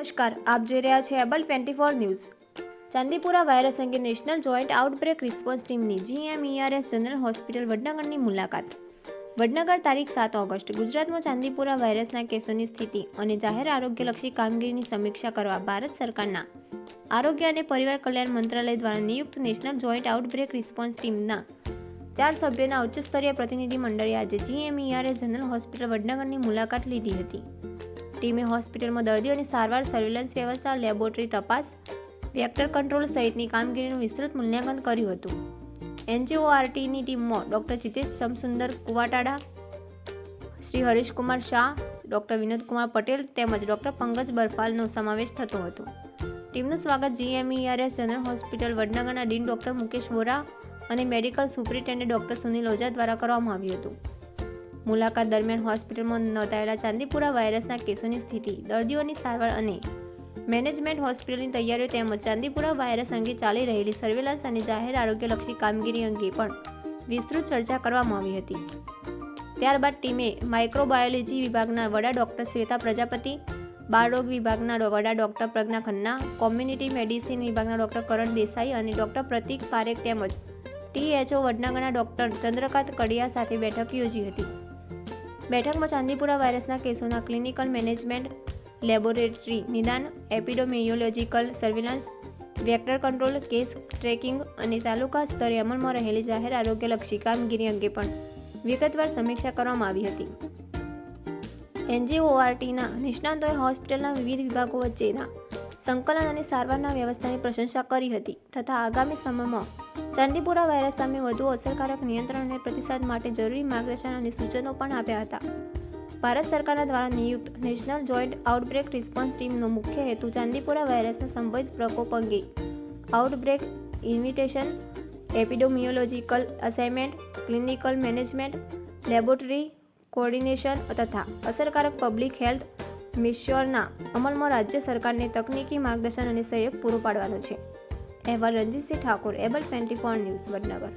નમસ્કાર, આપ જોઈ રહ્યા છો એબલ 24 ન્યૂઝ. ચાંદીપુરા વાયરસ અંગે નેશનલ જોઈન્ટ આઉટબ્રેક રિસ્પોન્સ ટીમની GMERS જનરલ હોસ્પિટલ વડનગરની મુલાકાત. વડનગર તારીખ 7 ઓગસ્ટ. ગુજરાતમાં ચાંદીપુરા વાયરસના કેસોની સ્થિતિ અને જાહેર આરોગ્યલક્ષી કામગીરીની સમીક્ષા કરવા ભારત સરકારના આરોગ્ય અને પરિવાર કલ્યાણ મંત્રાલય દ્વારા નિયુક્ત નેશનલ જોઈન્ટ આઉટબ્રેક રિસ્પોન્સ ટીમના 4 સભ્યોના ઉચ્ચસ્તરીય પ્રતિનિધિ મંડળે આજે GMERS જનરલ હોસ્પિટલ વડનગરની મુલાકાત લીધી હતી. ટીમે હોસ્પિટલમાં દર્દીઓની સારવાર, સર્વેલન્સ વ્યવસ્થા, લેબોરેટરી તપાસ, વેક્ટર કંટ્રોલ સહિતની કામગીરીનું વિસ્તૃત મૂલ્યાંકન કર્યું હતું. NGORTની ટીમમાં ડોક્ટર જીતેશ સમસુંદર કુવાટાડા, શ્રી હરીશકુમાર શાહ, ડોક્ટર વિનોદકુમાર પટેલ તેમજ ડોક્ટર પંકજ બરફાલનો સમાવેશ થતો હતો. ટીમનું સ્વાગત GMERS જનરલ હોસ્પિટલ વડનગરના ડીન ડોક્ટર મુકેશ વોરા અને medical superintendent doctor Sunil Ojha દ્વારા કરવામાં આવ્યું હતું. મુલાકાત દરમિયાન હોસ્પિટલમાં નોંધાયેલા ચાંદીપુરા વાયરસના કેસોની સ્થિતિ, દર્દીઓની સારવાર અને મેનેજમેન્ટ, હોસ્પિટલની તૈયારીઓ તેમજ ચાંદીપુરા વાયરસ અંગે ચાલી રહેલી સર્વેલન્સ અને જાહેર આરોગ્યલક્ષી કામગીરી અંગે પણ વિસ્તૃત ચર્ચા કરવામાં આવી હતી. ત્યારબાદ ટીમે માઇક્રોબાયોલોજી વિભાગના વડા ડોક્ટર શ્વેતા પ્રજાપતિ, બાળરોગ વિભાગના વડા ડોક્ટર પ્રજ્ઞા ખન્ના, કોમ્યુનિટી મેડિસિન વિભાગના ડોક્ટર કરણ દેસાઈ અને ડોક્ટર પ્રતીક પારેખ તેમજ THO વડનગરના ડોક્ટર ચંદ્રકાંત કડિયા સાથે બેઠક યોજી હતી. બેઠકમાં ચાંદીપુરા વાયરસના કેસોના ક્લિનિકલ મેનેજમેન્ટ, લેબોરેટરી નિદાન, epidemiological surveillance, vector control, case tracking અને તાલુકા સ્તરે અમલમાં રહેલી જાહેર આરોગ્યલક્ષી કામગીરી અંગે પણ વિગતવાર સમીક્ષા કરવામાં આવી હતી. NGORTના નિષ્ણાતોએ હોસ્પિટલના વિવિધ વિભાગો વચ્ચેના સંકલન અને સારવારના વ્યવસ્થાની પ્રશંસા કરી હતી તથા આગામી સમયમાં ચાંદીપુરા વાયરસ સામે વધુ અસરકારક નિયંત્રણ અને પ્રતિસાદ માટે જરૂરી માર્ગદર્શન અને સૂચનો પણ આપ્યા હતા. ભારત સરકારના દ્વારા નિયુક્ત નેશનલ જોઈન્ટ આઉટબ્રેક રિસ્પોન્સ ટીમનો મુખ્ય હેતુ ચાંદીપુરા વાયરસના સંભવિત પ્રકોપ અંગે outbreak invitation, epidemiological assessment, clinical management, laboratory coordination તથા અસરકારક પબ્લિક હેલ્થ મિશનના અમલમાં રાજ્ય સરકારને તકનીકી માર્ગદર્શન અને સહયોગ પૂરો પાડવાનો છે. અહેવાલ રણજીતસિંહ ઠાકોર, એબલ 24 ન્યૂઝ, વડનગર.